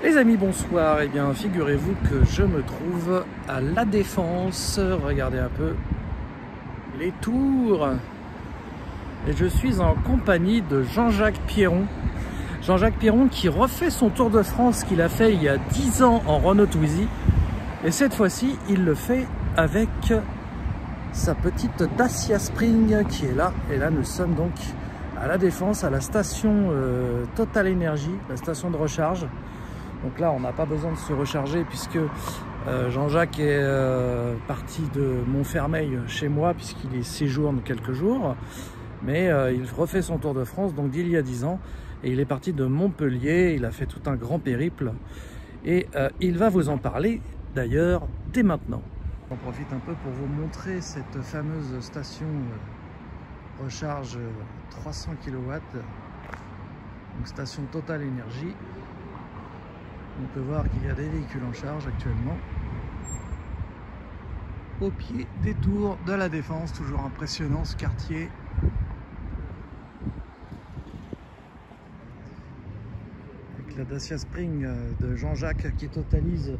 Les amis, bonsoir. Eh bien, figurez-vous que je me trouve à La Défense. Regardez un peu les tours. Et je suis en compagnie de Jean-Jacques Pierron. Jean-Jacques Pierron qui refait son Tour de France qu'il a fait il y a 10 ans en Renault Twizy. Et cette fois-ci, il le fait avec sa petite Dacia Spring qui est là. Et là, nous sommes donc à La Défense, à la station Total Energy, la station de recharge. Donc là, on n'a pas besoin de se recharger puisque Jean-Jacques est parti de Montfermeil chez moi puisqu'il y séjourne quelques jours. Mais il refait son Tour de France donc d'il y a 10 ans. Et il est parti de Montpellier, il a fait tout un grand périple. Et il va vous en parler d'ailleurs dès maintenant. On profite un peu pour vous montrer cette fameuse station recharge 300 kW. Donc station Total Energy. On peut voir qu'il y a des véhicules en charge actuellement au pied des tours de La Défense. Toujours impressionnant ce quartier. Avec la Dacia Spring de Jean-Jacques qui totalise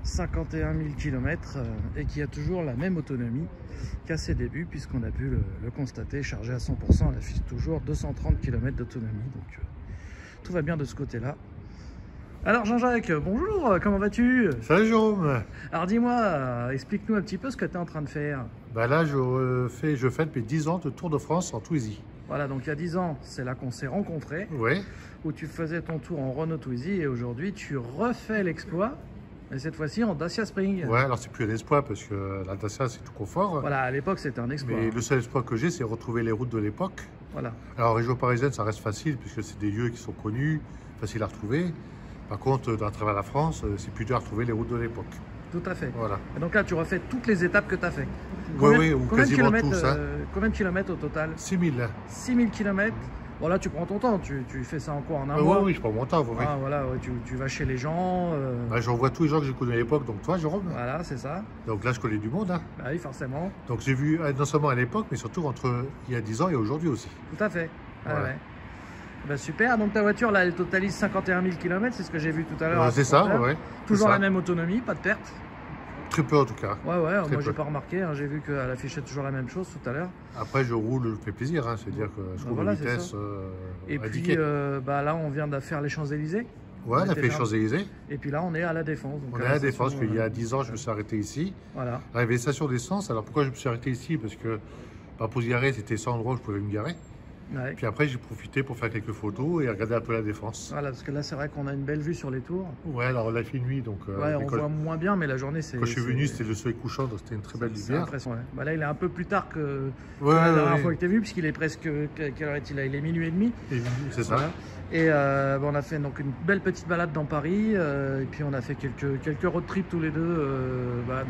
51 000 km et qui a toujours la même autonomie qu'à ses débuts, puisqu'on a pu le constater, chargé à 100%, elle affiche toujours 230 km d'autonomie. Donc tout va bien de ce côté-là. Alors Jean-Jacques, bonjour, comment vas-tu? Salut Jérôme. Alors dis-moi, explique-nous un petit peu ce que tu es en train de faire. Bah là, je fais depuis 10 ans de Tour de France en Twizy. Voilà, donc il y a 10 ans, c'est là qu'on s'est rencontrés, Oui. où tu faisais ton tour en Renault Twizy, et aujourd'hui tu refais l'exploit, mais cette fois-ci en Dacia Spring. Ouais, alors c'est plus un exploit parce que la Dacia c'est tout confort. Voilà, à l'époque c'était un exploit. Mais le seul exploit que j'ai, c'est retrouver les routes de l'époque. Voilà. Alors région parisienne, ça reste facile puisque c'est des lieux qui sont connus, faciles à retrouver. Par contre, à travers la France, c'est plus dur à retrouver les routes de l'époque. Tout à fait. Voilà. Et donc là, tu refais toutes les étapes que tu as fait. Oui, ou quasiment tout ça. Combien de kilomètres au total? 6000. 6000 km. Bon là, tu prends ton temps, tu fais ça encore en un Oui, mois. oui, je prends mon temps. Oui. Ah, voilà, ouais, tu vas chez les gens. Bah, je revois tous les gens que j'ai connus à l'époque, donc toi, Jérôme. Voilà, c'est ça. Donc là, je connais du monde. Hein. Bah oui, forcément. Donc j'ai vu non seulement à l'époque, mais surtout entre il y a 10 ans et aujourd'hui aussi. Tout à fait. Voilà. Ouais. Bah, super, donc ta voiture là elle totalise 51 000 km, c'est ce que j'ai vu tout à l'heure. C'est ça, ouais. Toujours la même autonomie, pas de perte. Très peu en tout cas. Ouais, moi j'ai pas remarqué, hein, j'ai vu qu'elle affichait toujours la même chose tout à l'heure. Après je roule, je fais plaisir, hein, c'est-à-dire que je roule à vitesse et puis là on vient de faire les Champs-Élysées. Ouais, on a fait les Champs-Élysées. Et puis là on est à La Défense. Donc on est à La Défense, il y a 10 ans je me suis arrêté ici. Voilà. Arrivé à station d'essence, alors pourquoi je me suis arrêté ici? Parce que pour se garer, c'était sans endroit où je pouvais me garer. Ouais. Puis après, j'ai profité pour faire quelques photos et regarder un peu La Défense. Voilà, parce que là, c'est vrai qu'on a une belle vue sur les tours. Ouais, alors la fait nuit, donc... ouais, on voit moins bien, mais la journée, c'est... Quand je suis venu, c'était le soleil couchant, donc c'était une très belle lumière. Ouais. Bah là, il est un peu plus tard que la dernière fois que tu es venu, puisqu'il est presque... Quelle heure est-il là? Il est minuit et demi. C'est ça. Voilà. Et on a fait donc une belle petite balade dans Paris, et puis on a fait quelques road trips tous les deux,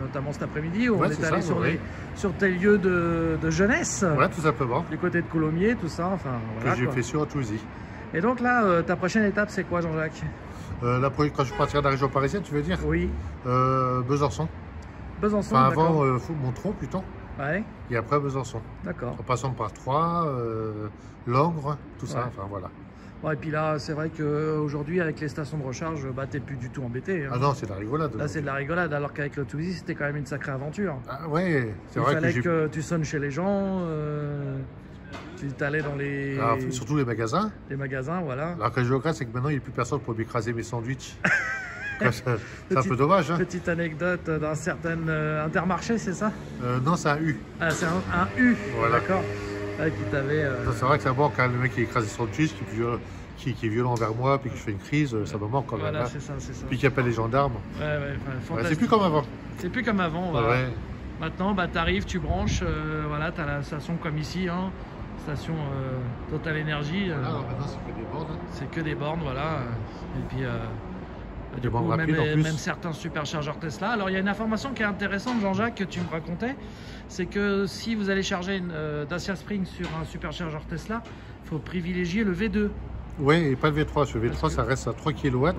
notamment cet après-midi, où on est allé sur tes lieux de jeunesse. Ouais, tout simplement. Du côté de Coulommiers, tout ça, enfin... Voilà, que j'ai fait sur Twizy. Et donc là, ta prochaine étape, c'est quoi, Jean-Jacques? Quand je partirai de la région parisienne, tu veux dire? Oui. Besançon. Besançon, enfin, avant Montrond, plutôt. Ouais. Et après Besançon. D'accord. En passant par Troyes, Langres, tout ça, enfin voilà. Ouais, et puis là, c'est vrai qu'aujourd'hui, avec les stations de recharge, t'es plus du tout embêté. Hein. Ah non, c'est de la rigolade. Là, c'est de la rigolade, alors qu'avec le Twizy, c'était quand même une sacrée aventure. Ah ouais, c'est vrai que... Il fallait que tu sonnes chez les gens, tu t'allais dans les... Alors, surtout les magasins. Les magasins, voilà. Alors que je regrette, c'est que maintenant, il n'y a plus personne pour m'écraser mes sandwichs. C'est un peu dommage. Hein. Petite anecdote d'un certain Intermarché, c'est ça? Non, c'est un U. Ah, c'est un U, voilà. D'accord. C'est vrai que ça manque, hein, le mec qui écrase les sandwichs, qui est violent envers moi, puis que je fais une crise, ça me manque quand même. Voilà, hein. c'est ça. Puis qui appelle les gendarmes. Ouais, c'est plus comme avant. C'est plus comme avant. Voilà. Ouais. Maintenant, tu arrives, tu branches, voilà, tu as la station comme ici, hein, station Total Energy. Alors maintenant, c'est que des bornes. Hein. C'est que des bornes, voilà. Et puis, des bornes rapides, même certains superchargeurs Tesla. Alors, il y a une information qui est intéressante, Jean-Jacques, que tu me racontais. C'est que si vous allez charger une Dacia Spring sur un superchargeur Tesla, il faut privilégier le V2. Ouais, et pas le V3. Sur le V3, ça reste à 3 kW. Voilà,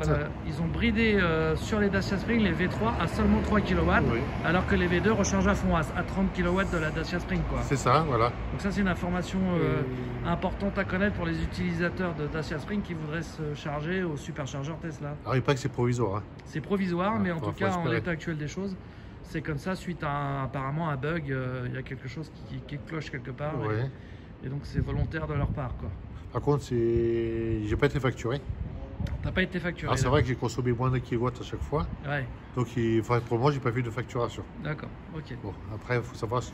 ils ont bridé sur les Dacia Spring les V3 à seulement 3 kW, Oui. alors que les V2 rechargent à fond à 30 kW de la Dacia Spring, quoi. C'est ça, voilà. Donc ça, c'est une information importante à connaître pour les utilisateurs de Dacia Spring qui voudraient se charger au superchargeur Tesla. Alors, il paraît que c'est provisoire. Hein. C'est provisoire, mais en faut tout cas, en espérer. l'état actuel des choses, c'est comme ça suite à apparemment un bug. Il y a quelque chose qui cloche quelque part, Ouais. et donc c'est volontaire de leur part, quoi. Par contre, j'ai pas été facturé. T'as pas été facturé. Alors, c'est vrai que j'ai consommé moins d'un kilowatt à chaque fois. Ouais, Donc, enfin, pour le moment, j'ai pas vu de facturation. d'accord, ok. Bon, après, il faut savoir si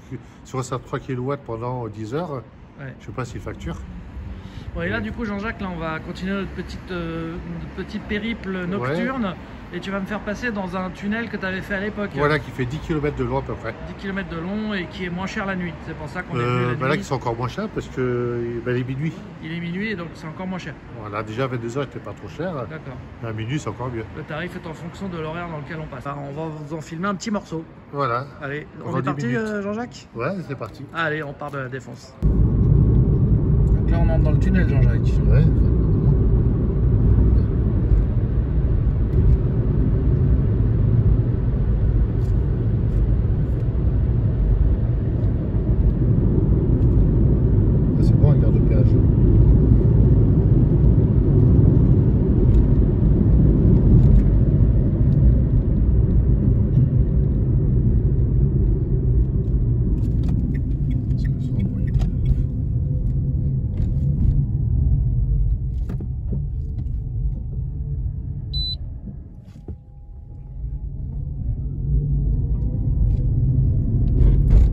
on reste à 3 kW pendant 10 heures, Ouais. je sais pas s'il facture. Bon, et là, du coup, Jean-Jacques, là, on va continuer notre petit périple nocturne. Et tu vas me faire passer dans un tunnel que tu avais fait à l'époque. Voilà, qui fait 10 km de long à peu près. 10 km de long et qui est moins cher la nuit. C'est pour ça qu'on est venu la Là, nuit. qui sont encore moins chers parce que il est minuit. Il est minuit et donc c'est encore moins cher. Voilà, déjà à 22 heures, c'était pas trop cher. D'accord. Mais à minuit, c'est encore mieux. Le tarif est en fonction de l'horaire dans lequel on passe. Alors, on va vous en filmer un petit morceau. Voilà. Allez, on Dans est 10 parti, minutes. Jean-Jacques? Ouais, c'est parti. Allez, on part de la Défense. Donc là, on entre dans le tunnel, Jean-Jacques. Ouais. C'est bon, la gare de péage.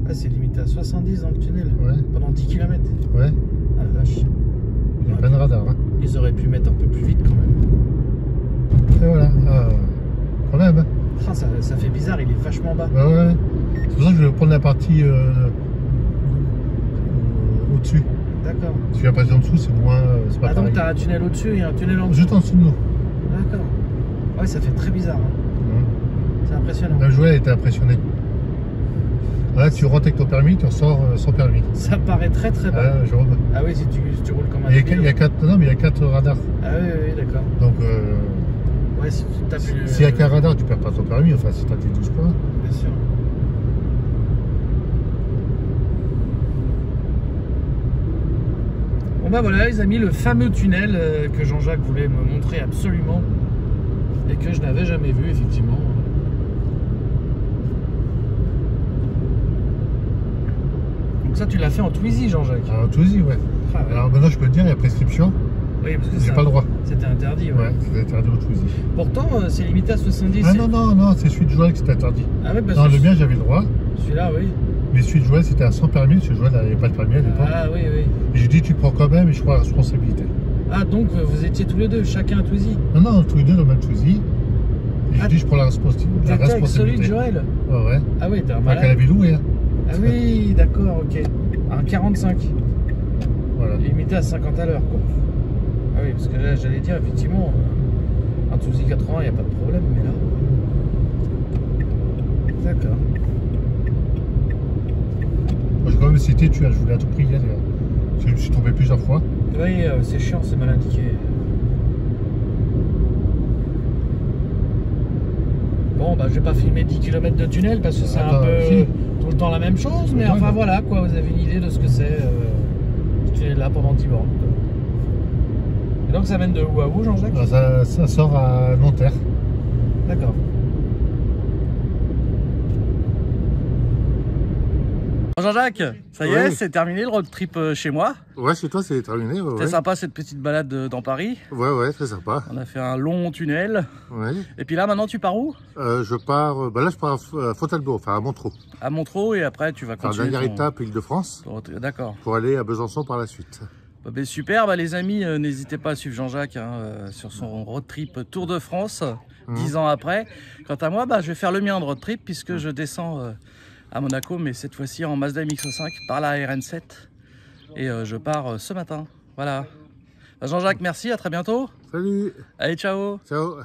Ah, c'est limité à 70 dans le tunnel. Ouais. Pendant 10 km. Ouais. Ah la vache. Il y a plein de radars. Hein. Ils auraient pu mettre un peu plus vite quand même. Et voilà. Ah, quand même. Hein. Ah, ça fait bizarre, il est vachement bas. Bah ouais. C'est pour ça que je vais prendre la partie au-dessus. D'accord. Parce que la partie en dessous, c'est moins. C'est pas Ah, donc pareil. t'as un tunnel au-dessus et un tunnel en dessous. Juste en dessous de nous. D'accord. Ouais, ça fait très bizarre. Hein. Ouais. C'est impressionnant. La jouée était impressionnée. Là, tu rentres avec ton permis, tu ressors sans permis. Ça paraît très très bas. Ah, Jérôme. Ah oui, si tu roules comme un Il y a, débile. il y a 4, non, mais il y a 4 radars. Ah oui, oui, d'accord. Donc, Ouais, si tu tapes une... s'il y a qu'un radar, tu perds pas ton permis. Enfin, si tu as tes 12 points. Bien sûr. Bon bah voilà les amis, le fameux tunnel que Jean-Jacques voulait me montrer absolument et que je n'avais jamais vu effectivement. Donc ça tu l'as fait en Twizy Jean-Jacques. Alors, tout y, ouais. Ah, ouais. Alors, maintenant, je peux te dire, il y a prescription. Oui, parce que J'ai ça- pas le droit. C'était interdit. Ouais. Ouais, c'est interdit au Twizy. Pourtant c'est limité à 70. Ah non, non, non, c'est celui de Joël qui c'était interdit. Ah ouais, parce Non, que le mien, j'avais le droit. celui-là oui. Mais celui de Joël, c'était à 100 permis. Parce que Joël n'avait pas de permis à l'époque. Ah oui, oui. Et j'ai dit, tu prends quand même et je prends la responsabilité. Ah donc vous étiez tous les deux, chacun un Twizy. Non, non, tous les deux dans le même Twizy. Et j'ai Ah, dit, je prends la T'étais avec celui de Joël. Ouais, ouais. Ah oui, t'es un Enfin, malade. qu'elle avait loué. Hein. Ah oui, d'accord, ok. Un 45. Voilà. Limité à 50 à l'heure, quoi. Ah oui, parce que là, j'allais dire, effectivement, un Twizy 80, il n'y a pas de problème, mais là... D'accord. Moi, j'ai quand même cité, je voulais à tout prix y aller. Parce que je me suis trompé plusieurs fois. Oui, c'est chiant, c'est mal indiqué. Bon, bah, je vais pas filmer 10 km de tunnel parce que c'est un Attends, peu si. tout le temps la même chose, mais Ouais, enfin ouais. voilà, quoi, vous avez une idée de ce que c'est. Ce tunnel-là pendant 10 bornes. Quoi. Et donc, ça mène de où à où, Jean-Jacques? Alors, ça sort à Nanterre. D'accord. Jean-Jacques, ça y est, Oui. c'est terminé le road trip chez moi. Ouais, chez toi, c'est terminé. Ouais, C'était sympa cette petite balade dans Paris. ouais, très sympa. On a fait un long tunnel. Ouais. Et puis là, maintenant, tu pars où? Je pars, là, je pars à Fontainebleau, enfin à Montreux. À Montreux et après, tu vas Enfin, continuer. dernière étape, Île-de-France, D'accord. pour aller à Besançon par la suite. Bah, super, bah, les amis, n'hésitez pas à suivre Jean-Jacques sur son road trip Tour de France, 10 ans après. Quant à moi, bah, je vais faire le mien de road trip puisque je descends à Monaco, mais cette fois-ci en Mazda MX-5 par la RN7. Et je pars ce matin. Voilà. Bah, Jean-Jacques, merci, à très bientôt. Salut, Allez, ciao. ciao.